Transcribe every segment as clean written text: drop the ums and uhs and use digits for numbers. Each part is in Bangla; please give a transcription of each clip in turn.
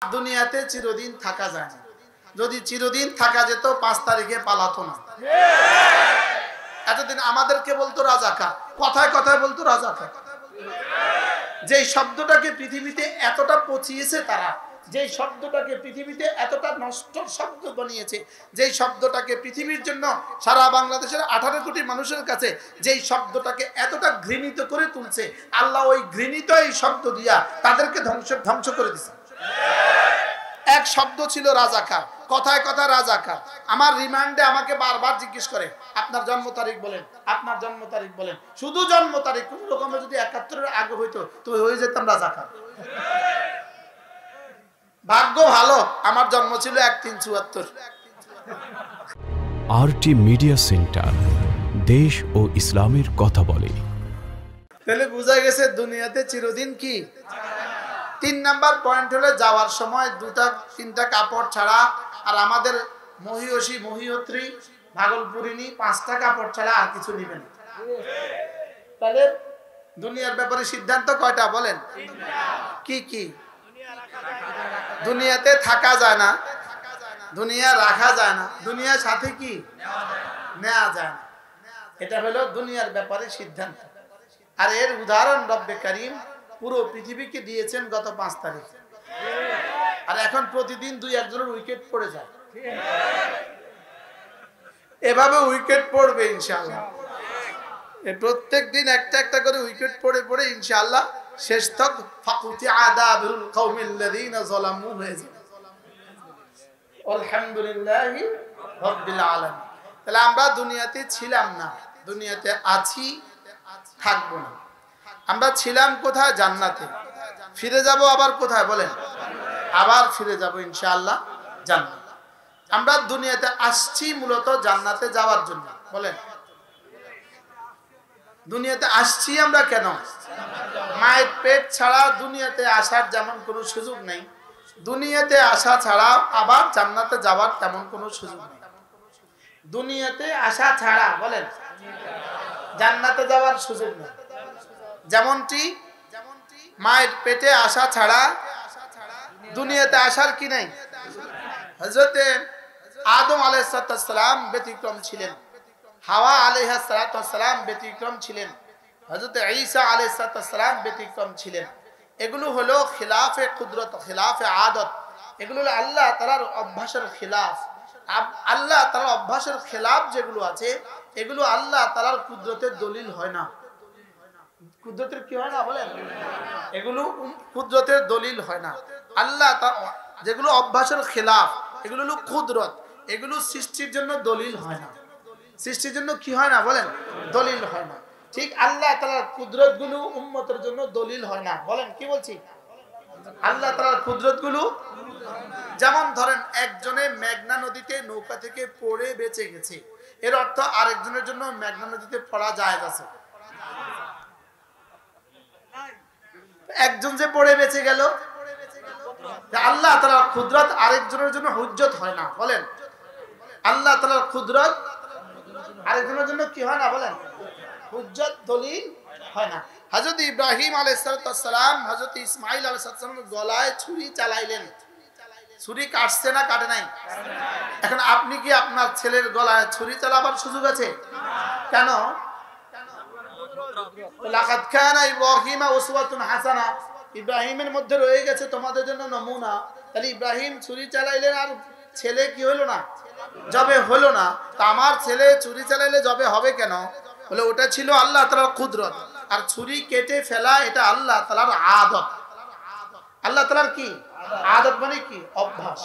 দুনিয়াতে চিরদিন থাকা যায় না। যদি চিরদিন থাকা যেত 5 তারিখে পালাতো না। এতদিন আমাদেরকে বলতো রাজাকার, কথায় কথায় বলতো রাজাকার। যেই শব্দটাকে পৃথিবীতে এতটা পচিয়েছে তারা, যেই শব্দটাকে পৃথিবীতে এতটা নষ্ট শব্দ বানিয়েছে, যেই শব্দটাকে পৃথিবীর জন্য সারা বাংলাদেশের 18 কোটি মানুষের কাছে যেই শব্দটাকে এতটা ঘৃণিত করে তুলছে, আল্লাহ ওই ঘৃণিত এই শব্দ দিয়া তাদেরকে ধ্বংস করে দিয়েছে। এক শব্দ ছিল রাজাকার, কথায় কথা রাজাকার। আমার রিমান্ডে আমাকে বারবার জিজ্ঞেস করে আপনার জন্ম তারিখ বলেন, আপনার জন্ম তারিখ বলেন। শুধু জন্ম তারিখ, কোন রকমে যদি 71-এর আগে হইতো তো হয়ে যেতাম রাজাকার। ভাগ্য ভালো আমার জন্ম ছিল 1374। আরটি মিডিয়া সেন্টার, দেশ ও ইসলামের কথা বলে। তাহলে বোঝা গেছে দুনিয়াতে চিরদিন কি। 3 নাম্বার পয়েন্ট হলো যাওয়ার সময় 2-3টা কাপড় ছাড়া, আর আমাদের মহিয়সী মহিয়ত্রী ভাগলপুরিনী 5টা কাপড় ছাড়া আর কিছু নেবেন। তাহলে দুনিয়ার ব্যাপারে সিদ্ধান্ত কয়টা বলেন? কি কি? দুনিয়াতে থাকা যায় না, দুনিয়া রাখা যায় না, দুনিয়ার সাথে কি নেওয়া যায় না। এটা হলো দুনিয়ার ব্যাপারে সিদ্ধান্ত। আর এর উদাহরণ রব্বে কারীম পুরো পৃথিবীকে দিয়েছেন গত 5 তারিখ। আর এখন প্রতিদিন 2-1 উইকেট পড়ে যায়। এভাবে উইকেট পড়বে ইনশাআল্লাহ। প্রত্যেক দিন একটা একটা করে উইকেট পড়ে পড়ে ইনশাআল্লাহ শেষ তক ফাকুতি আদাবুল কওমিল্লাযিনা যালামু হয়ে যাবে। আলহামদুলিল্লাহি রাব্বিল আলামিন। তাহলে আমরা দুনিয়াতে ছিলাম না, দুনিয়াতে আছি, থাকবো না। আমরা ছিলাম কোথায়? জান্নাতে। ফিরে যাব আবার কোথায় বলেন? আবার ফিরে যাব ইনশাআল্লাহ জান্নাত। আমরা দুনিয়াতে আসছি মূলত জান্নাতে যাওয়ার জন্য। বলেন দুনিয়াতে আসছি আমরা কেন? মায়ের পেট ছাড়া দুনিয়াতে আসার যেমন কোনো সুযোগ নেই, দুনিয়াতে আসা ছাড়া আবার জান্নাতে যাওয়ার তেমন কোনো সুযোগ নেই। দুনিয়াতে আসা ছাড়া বলেন জান্নাতে যাওয়ার সুযোগ নেই। যেমনটি মায়ের পেটে আসা ছাড়া দুনিয়াতে আসার কি নাই। হযরতে আদম আলাইহিস সালাম ব্যতিক্রম ছিলেন, হাওয়া আলাইহিস সালাম ব্যতিক্রম ছিলেন, হযরতে ঈসা আলাইহিস সালাম ব্যতিক্রম ছিলেন। এগুলো হলো খিলাফে কুদরত, খিলাফে আদত। এগুলো হলো আল্লাহ তাআলার অভ্যাসের খিলাফ। আল্লাহ তাআলার অভ্যাসের খিলাফ যেগুলো আছে এগুলো আল্লাহ তাআলার কুদরতের দলিল হয় না। কুদরতের কি হয় না বলেন? এগুলো কুদরতের দলিল হয় না। আল্লাহ যেগুলো অভ্যাসের খিলাফ এগুলো হলো কুদরত, এগুলো সৃষ্টির জন্য দলিল হয় না। সৃষ্টির জন্য কি হয় না বলেন? দলিল হয় না। ঠিক আল্লাহ তাআলার কুদরত গুলো উম্মতের জন্য দলিল হয় না। বলেন কি বলছি? আল্লাহ তাআলার কুদরত গুলো, যেমন ধরেন একজনে মেঘনা নদীতে নৌকা থেকে পড়ে বেঁচে গেছে, এর অর্থ আরেকজনের জন্য মেঘনা নদীতে পড়া জায়েজ আছে। একজন যে পড়ে বেঁচে গেল, আল্লাহ তাআলার কুদরত আরেকজনের জন্য হুজ্জত হয় না। বলেন আল্লাহ তাআলার কুদরত আরেকজনের জন্য কি হয় না বলেন? হুজ্জত দলিল হয় না। হযরত ইব্রাহিম আলাইহিস সালাম হযরত ইসমাঈল আলাইহিস সালামের গলায় ছুরি চালাইলেন, ছুরি কাটছে না কাটে নাই? এখন আপনি কি আপনার ছেলের গলায় ছুরি চালাবার সুযোগ আছে? কেন? লাকাদ কানা ইব্রাহিমা উসওয়াতুন হাসানা, ইব্রাহিমের মধ্যে রয়ে গেছে তোমাদের জন্য নমুনা। তাহলে ইব্রাহিম ছুরি চালাইলেন আর ছেলে কি হলো না? জবে হলো না। তা আমার ছেলে ছুরি চালাইলে জবে হবে কেন? বলে ওটা ছিল আল্লাহ তাআলার কুদরত, আর ছুরি কেটে ফেলা এটা আল্লাহ তাআলার আদত। আল্লাহ তাআলার কি আদত মানে কি? অভ্যাস।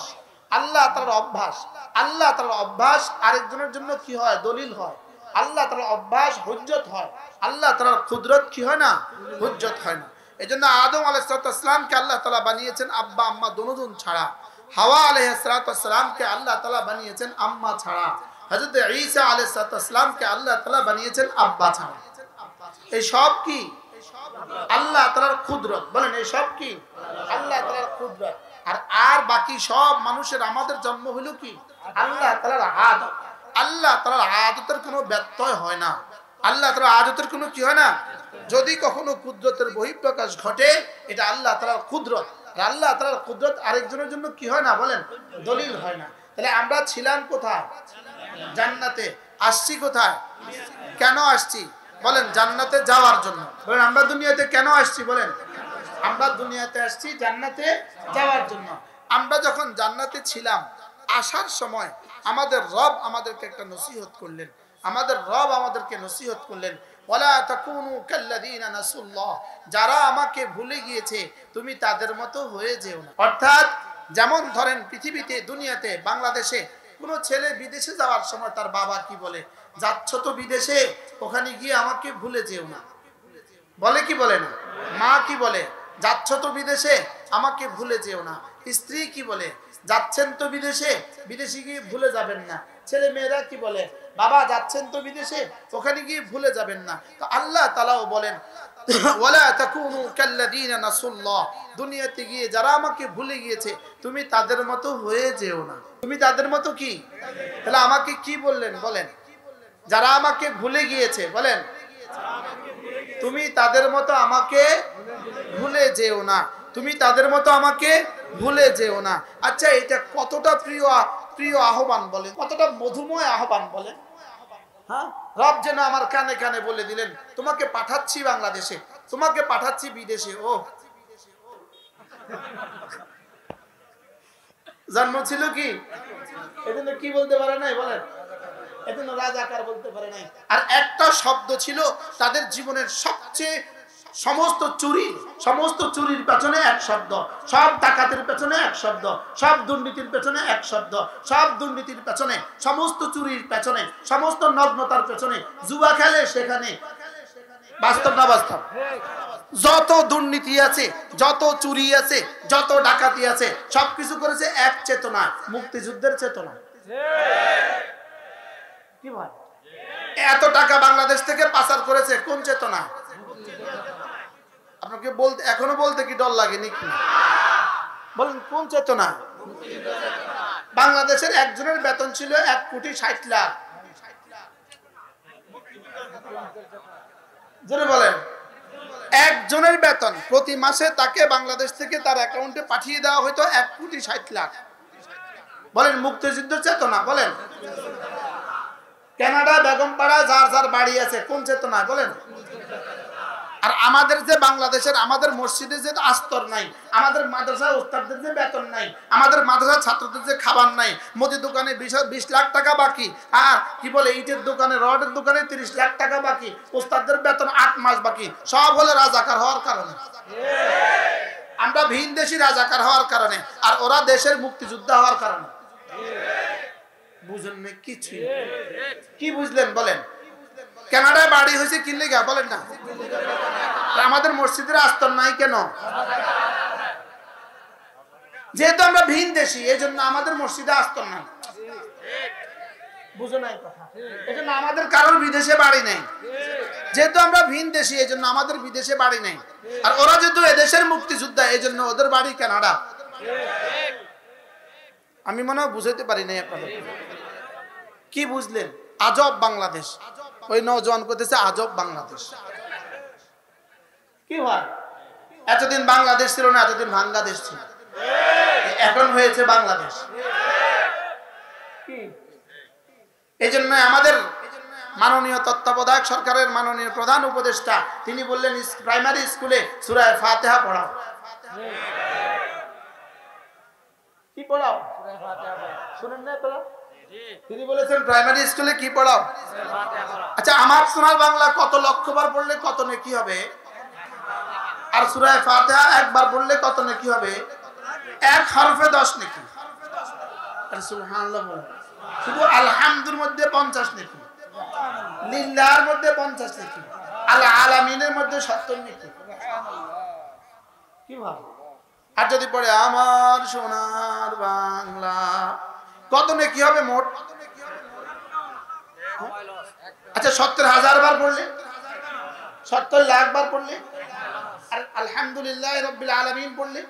আল্লাহ তাআলার অভ্যাস, আল্লাহ তাআলার অভ্যাস আরেকজনের জন্য কি হয়? দলিল হয়। আল্লাহ তাআলার অভ্যাস হুজ্জত হয়। আল্লাহ তাআলার কুদরত কি হয় না? হুজ্জত হয় না। এজন্য আদম আলাইহিস সালামকে আল্লাহ তাআলা বানিয়েছেন আব্বা আম্মা দুজন ছাড়া। হাওয়া আলাইহিস সালামকে আল্লাহ তাআলা বানিয়েছেন আম্মা ছাড়া। হযরত ঈসা আলাইহিস সালামকে আল্লাহ তাআলা বানিয়েছেন আব্বা ছাড়া। এই সব কি? আল্লাহ তাআলার কুদরত। বলেন এই সব কি? আল্লাহ তাআলার কুদরত। আর বাকি সব মানুষের আমাদের জন্ম হলো কি? আল্লাহ তাআলার আদত। আল্লাহ তাআলার আদতের কোনো ব্যত্যয় হয় না। আল্লাহ তাআলার আদতের কোনো কি হয় না। যদি কখনো কুদরতের বহিঃপ্রকাশ ঘটে এটা আল্লাহ তাআলার কুদরত, আর আল্লাহ তাআলার কুদরত আরেকজনের জন্য কি হয় না বলেন, দলিল হয় না। তাহলে আমরা ছিলাম কোথায়? জান্নাতে। আসছি কোথায়? কেন আসছি বলেন? জান্নাতে যাওয়ার জন্য। বলেন আমরা দুনিয়াতে কেন আসছি বলেন? আমরা দুনিয়াতে আসছি জান্নাতে যাওয়ার জন্য। আমরা যখন জান্নাতে ছিলাম, আসার সময় আমাদের রব আমাদেরকে একটা নসিহত করলেন। আমাদের রব আমাদেরকে নসিহত করলেন, ওয়ালা তাকুনু কাল্লাযীনা নাসুল্লাহ, যারা আমাকে ভুলে গিয়েছে তুমি তাদের মতো হয়ে যেও না। অর্থাৎ যেমন ধরেন পৃথিবীতে, দুনিয়াতে, বাংলাদেশে কোনো ছেলে বিদেশে যাওয়ার সময় তার বাবা কি বলে, যাচ্ছ তো বিদেশে, ওখানে গিয়ে আমাকে ভুলে যেও না, বলে কি বলে না? মা কি বলে, যাচ্ছ তো বিদেশে আমাকে ভুলে যেও না। স্ত্রী কি বলে, যাচ্ছেন তো বিদেশে, বিদেশে গিয়ে ভুলে যাবেন না। ছেলে মেয়েরা কি বলে, বাবা যাচ্ছেন তো বিদেশে, ওখানে গিয়ে ভুলে যাবেন না। তো আল্লাহ তাআলাও বলেন, ওয়ালা তাকুনু কাল্লাযীনা নাসুল্লাহ, দুনিয়াতে গিয়ে যারা আমাকে ভুলে গিয়েছে তুমি তাদের মতো হয়ে যেও না। তুমি তাদের মতো কি? তাহলে আমাকে কি বললেন বলেন? যারা আমাকে ভুলে গিয়েছে, বলেন তুমি তাদের মতো আমাকে ভুলে যেও না, তুমি তাদের মতো আমাকে ভুলে যেও না। আচ্ছা, এটা কতটা প্রিয় আহ্বান বলেন, কতটা মধুময় আহ্বান বলেন। হ্যাঁ, রব যেন আমার কানে কানে বলে দিলেন, তোমাকে পাঠাচ্ছি বাংলাদেশে, তোমাকে পাঠাচ্ছি বিদেশে। ও জন্ম ছিল কি, এজন্য কি বলতে পারে নাই বলেন, এজন্য রাজাকার বলতে পারে নাই। আর একটা শব্দ ছিল তাদের জীবনের সবচেয়ে, সমস্ত চুরির পেছনে এক শব্দ, সব ডাকাতের পেছনে এক শব্দ, সব দুর্নীতির পেছনে এক শব্দ, সব দুর্নীতির পেছনে, সমস্ত চুরির পেছনে, সমস্ত নগ্নতার পেছনে, জুয়া খেলে সেখানে। বাস্তব না বাস্তব? যত দুর্নীতি আছে, যত চুরি আছে, যত ডাকাতি আছে, সবকিছু করেছে এক চেতনা, মুক্তিযুদ্ধের চেতনা। কি ভাই, এত টাকা বাংলাদেশ থেকে পাচার করেছে কোন চেতনা? আপনাকে বলতে, এখনো বলতে কি ডর লাগে নাকি? বলেন কোন চেতনা? বাংলাদেশের একজনের বেতন ছিল 1,60,00,000। জোরে বলেন, একজনের বেতন প্রতি মাসে তাকে বাংলাদেশ থেকে তার অ্যাকাউন্টে পাঠিয়ে দেওয়া হতো 1,60,00,000। বলেন মুক্তিযুদ্ধ চেতনা? বলেন কানাডা, বেগমপাড়া যার যার বাড়ি আছে কোন চেতনা? বলেন। আর আমাদের যে বাংলাদেশের, আমাদের মসজিদে যে আস্তর নাই, আমাদের মাদ্রাসার ওস্তাদদের যে বেতন নাই, আমাদের মাদ্রাসার ছাত্রদের যে খাবার নাই, মুদি দোকানে 20 লাখ টাকা বাকি, আর কি বলে ইটের দোকানে, রডের দোকানে 30 লাখ টাকা বাকি, ওস্তাদদের বেতন 8 মাস বাকি, সব হলো রাজাকার হওয়ার কারণে। আমরা ভিন দেশি রাজাকার হওয়ার কারণে, আর ওরা দেশের মুক্তিযোদ্ধা হওয়ার কারণে। বুঝেন না কিছু? কি বুঝলেন বলেন? কানাডায় বাড়ি হয়েছে কি লেগা বলেন না? আমাদের মসজিদের আস্তর নাই কেন? যেহেতু আমরা ভিন দেশি, এই জন্য আমাদের মসজিদে আস্তর নাই। বুঝো নাই কথা? এই জন্য আমাদের কারোর বিদেশে বাড়ি নেই। যেহেতু আমরা ভিন দেশি, এই জন্য আমাদের বিদেশে বাড়ি নেই। আর ওরা যেহেতু এদেশের মুক্তিযোদ্ধা, এই জন্য ওদের বাড়ি কানাডা। আমি মনে হয় বুঝাইতে পারি নাই আপনাদের। কি বুঝলেন? আজব বাংলাদেশ। ওই নওজোয়ান করতেছে আজব বাংলাদেশ। কি হয়, এতদিন বাংলাদেশ ছিল না, এতদিন বাংলাদেশ ছিল, এখন হয়েছে বাংলাদেশ। এই জন্য আমাদের মাননীয় তত্ত্বাবধায়ক সরকারের মাননীয় প্রধান উপদেষ্টা তিনি বললেন, প্রাইমারি স্কুলে সূরা ফাতিহা পড়াও। কি পড়াও? শুনেন না তোরা? তিনি বলেছেন প্রাইমারি স্কুলে কি পড়াও? আচ্ছা, আমার সোনার বাংলা কত লক্ষবার পড়লে কত নেকি হবে? আর সূরা ফাতিহা একবার পড়লে কত নেকি হবে? এক হরফে 10 নেকি। সুবহানাল্লাহ বলেন। শুধু আলহামদুর মধ্যে 50 নেকি, লিল্লাহর মধ্যে 50 নেকি, আল আলামিনের মধ্যে 70 নেকি। কি ভাব? আর যদি পড়ে আমার সোনার বাংলা, কত নেকি হবে মোট? আচ্ছা, 70,000 বার পড়লে, 70 লাখ বার পড়লে, আর আলহামদুলিল্লাহ রাব্বিল আলামিন পড়লে,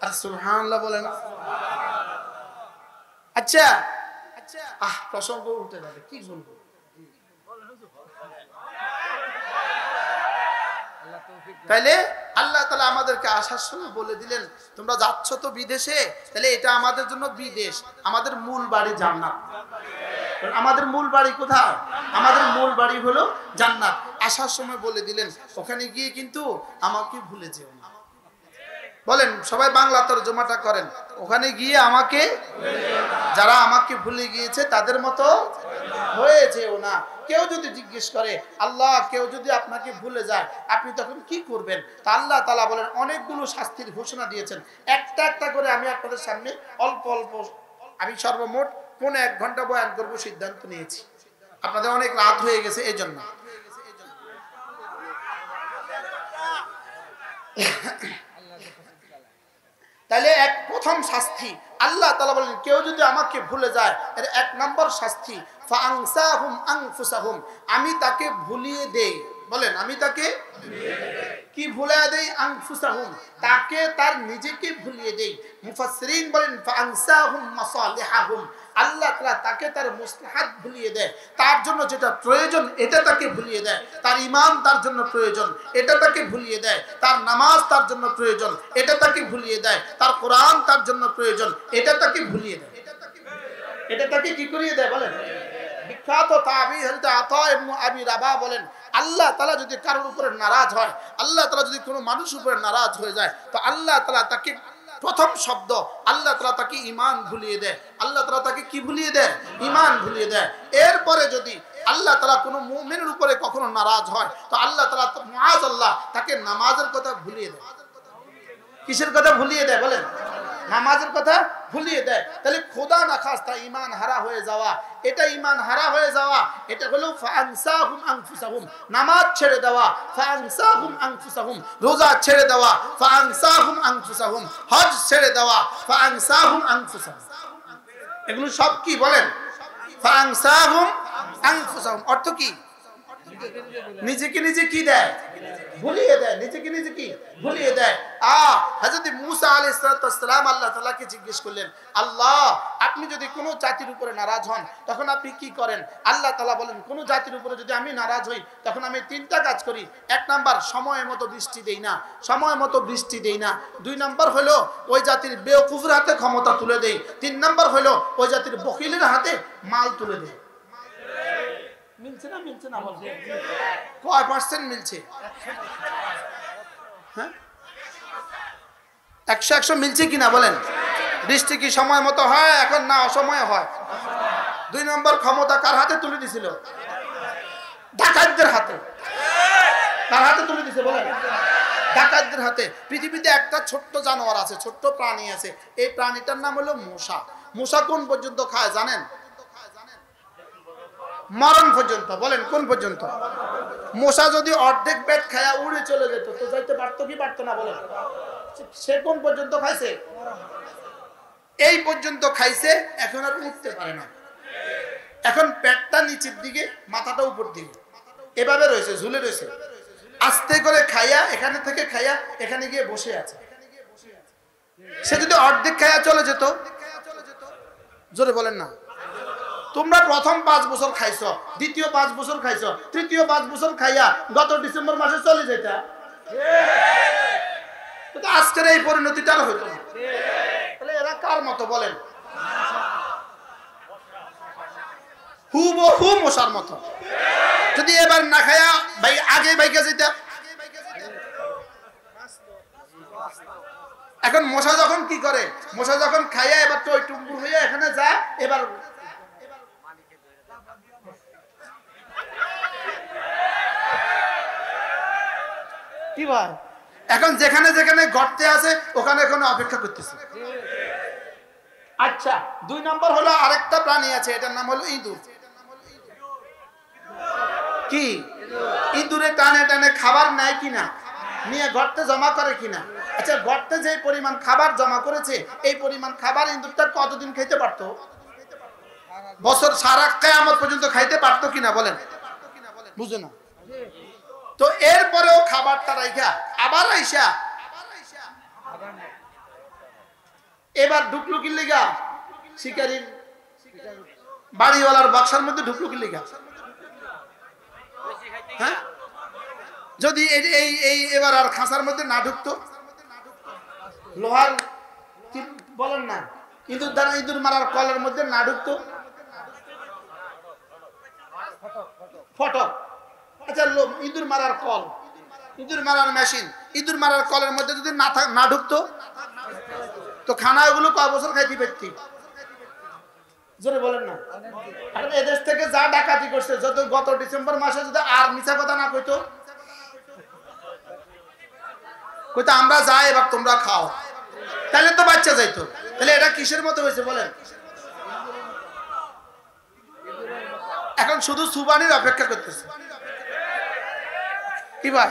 আর সুবহানাল্লাহ বলেন। আচ্ছা, প্রসঙ্গ উঠে যাবে, কি বলবো? তাইলে আল্লাহ তাআলা আমাদেরকে আসার সময় বলে দিলেন তোমরা যাচ্ছ তো বিদেশে, তাহলে এটা আমাদের জন্য বিদেশ, আমাদের মূল বাড়ি জান্নাত। আমাদের মূল বাড়ি কোথায়? আমাদের মূল বাড়ি হলো জান্নাত। আসার সময় বলে দিলেন ওখানে গিয়ে কিন্তু আমাকে ভুলে যেও না। বলেন সবাই বাংলা তরজমাটা করেন, ওখানে গিয়ে আমাকে, যারা আমাকে ভুলে গিয়েছে তাদের মতো হয়ে যেও না। কেউ যদি জিজ্ঞেস করে আল্লাহ কেউ যদি আপনাকে ভুলে যায় আপনি তখন কি করবেন, তা আল্লাহ তাআলা বলেন অনেকগুলো শাস্তির ঘোষণা দিয়েছেন। একটা একটা করে আমি আপনাদের সামনে অল্প অল্প, আমি সর্বমোট 1.5 ঘন্টা বয়ান করব সিদ্ধান্ত নিয়েছি। আপনাদের অনেক রাত হয়ে গেছে এই জন্য। তাহলে প্রথম শাস্তি আল্লাহ তাআলা বলেন কেউ যদি আমাকে ভুলে যায় এর 1 নম্বর শাস্তি ফাআনসাহুম আনফুসাহুম, আমি তাকে ভুলিয়ে দেই। বলেন আমি তাকে কি ভুলিয়ে দেই? আনফুসাহুম, তাকে তার নিজেকে ভুলিয়ে দেই। মুফাসসিরিন বলেন ফাআনসাহুম মাসালিহাহুম, আল্লাহ তাআলা তাকে তার মুসলিহাত ভুলিয়ে দেয়, তার জন্য যেটা প্রয়োজন এটা তাকে ভুলিয়ে দেয়। তার ঈমান তার জন্য প্রয়োজন এটা তাকে ভুলিয়ে দেয়, তার নামাজ তার জন্য প্রয়োজন এটা তাকে ভুলিয়ে দেয়, তার কোরআন তার জন্য প্রয়োজন এটা তাকে ভুলিয়ে দেয়। এটা তাকে কি করিয়ে দেয়? বলেন বিখ্যাত তাবী হযরত আতা ইবনে আবি রাবাহ বলেন আল্লাহ তাআলা যদি কারোর উপরে নারাজ হয়, আল্লাহ তাআলা যদি কোনো মানুষের উপরে নারাজ হয়ে যায়, তো আল্লাহ তাআলা তাকে প্রথম শব্দ আল্লাহ তাআলা তাকে ঈমান ভুলিয়ে দেয়। আল্লাহ তাআলা তাকে কি ভুলিয়ে দেয়? ঈমান ভুলিয়ে দেয়। এরপরে যদি আল্লাহ তাআলা কোনো মুমিনের উপরে কখনো নারাজ হয় তো আল্লাহ তাআলা মাআযাল্লাহ তাকে নামাজের কথা ভুলিয়ে দেয়। কিসের কথা ভুলিয়ে দেয়? বলেন নামাজের কথা ভুলিয়ে দেয়। তাহলে খোদা না খাস্তা ঈমান হারা হয়ে যাওয়া, এটা ঈমান হারা হয়ে যাওয়া, এটা হলো ফাআনসাহুম আনফুসাহুম, নামাজ ছেড়ে দেওয়া ফাআনসাহুম আনফুসাহুম, রোজা ছেড়ে দেওয়া ফাআনসাহুম আনফুসাহুম, হজ ছেড়ে দেওয়া ফাআনসাহুম আনফুসাহুম। এগুলো সব কি? বলেন ফাআনসাহুম আনফুসাহুম অর্থ কি? নিজেকে নিজে কি দেয়? ভুলিয়ে দেয়। নিজেকে নিজে কি ভুলিয়ে দেয়। হযরত মূসা আলাইহিস সালাম আল্লাহ তাআলাকে জিজ্ঞেস করলেন আল্লাহ আপনি যদি কোনো জাতির উপরে নারাজ হন তখন আপনি কি করেন? আল্লাহ তাআলা বলেন কোন জাতির উপরে যদি আমি নারাজ হই তখন আমি 3টা কাজ করি। 1 নাম্বার সময় মতো বৃষ্টি দেই না, সময় মতো বৃষ্টি দেই না। 2 নাম্বার হলো ওই জাতির বেওকুফের হাতে ক্ষমতা তুলে দেই। 3 নাম্বার হলো ওই জাতির বখিলের হাতে মাল তুলে দেই। মিলছে না? মিলছে না? বলছে কয় পার্সেন্ট মিলছে? হ্যাঁ 100 মিলছে কিনা বলেন? বৃষ্টি কি সময় মতো হয় এখন না অসময়ে হয়? 2 নম্বর ক্ষমতা কার হাতে তুলে দিছিল? ডাকাতদের হাতে। কার হাতে তুলে দিছে বলেন? ডাকাতদের হাতে। পৃথিবীতে একটা ছোট্ট জানোয়ার আছে, ছোট্ট প্রাণী আছে, এই প্রাণীটার নাম হলো মশা। মশা কোন পর্যন্ত খায় জানেন? মরণ পর্যন্ত। বলেন কোন পর্যন্ত? মশা যদি অর্ধেক পেট খায়া উড়ে চলে যেত তো যাইতে পারতো কি পারতো না? বলেন সে কোন পর্যন্ত খাইছে? এই পর্যন্ত খাইছে, এখন আর উঠতে পারে না। এখন পেটটা নিচের দিকে, মাথাটা উপর দিকে, এভাবে রয়েছে, ঝুলে রয়েছে। আস্তে করে খাইয়া এখানে থেকে খাইয়া এখানে গিয়ে বসে আছে। সে যদি অর্ধেক খাইয়া চলে যেত, জোরে বলেন না। তোমরা প্রথম 5 বছর খাইছো, দ্বিতীয় 5 বছর খাইছো, তৃতীয় 5 বছর খাইয়া গত ডিসেম্বর মাসে চলে যেতা, আজকের এই পরিণতিটা হইতো না। তাহলে এরা কার মতো বলেন? হুবহু মশার মতো। যদি এবার না খায়া ভাই আগে বাইকে যেতা। এখন মশা যখন কি করে, মশা যখন খাইয়া এবার টই টুম্বুর হইয়া এখানে যায়, এবার কি ভাই এখন যেখানে যেখানে গর্তে আছে ওখানে ওখানে অপেক্ষা করতেছে। আচ্ছা 2 নম্বর হলো আরেকটা প্রাণী আছে, এটার নাম হলো ইঁদুর। কি? ইঁদুরে টানে টানে খাবার নেয় কিনা, নিয়ে গর্তে জমা করে কিনা। আচ্ছা গর্তে যে পরিমাণ খাবার জমা করেছে এই পরিমাণ খাবার ইঁদুরটা কতদিন খাইতে পারতো? বছর সারা কিয়ামত পর্যন্ত খাইতে পারতো কিনা বলেন? বুঝো না তো। এরপরেও খাবারটা রাইখা আবার আইসা এবার ঢুকলো কি লিগা? শিকারীর বাড়িওয়ালার বাক্সার মধ্যে ঢুকলো কি লিগা? হ্যাঁ যদি এই এই এই এবার আর খাঁচার মধ্যে না ঢুকতো, লোহার কি বলেন না, ইঁদুর দ্বারা ইঁদুর মারার কলের মধ্যে না ঢুকতো, ফটক, আচ্ছা ইঁদুর মারার কল, ইঁদুর মারার মেশিন, ইঁদুর মারার কলের মধ্যে যদি না ঢুকতো, তো খানাগুলো কয় বছর খাইতে পারতি? জোরে বলেন না। এখন এদেশ থেকে যা ডাকাতি করছে, যত গত ডিসেম্বর মাসে যদি আর মিছা কথা না কইতো, কইতো আমরা যাই এবার তোমরা খাও, তাহলে তো বাচ্চা যাইতো। তাহলে এটা কিসের মতো হয়েছে বলেন? এখন শুধু সুবানির অপেক্ষা করতেছে। কি ভাই?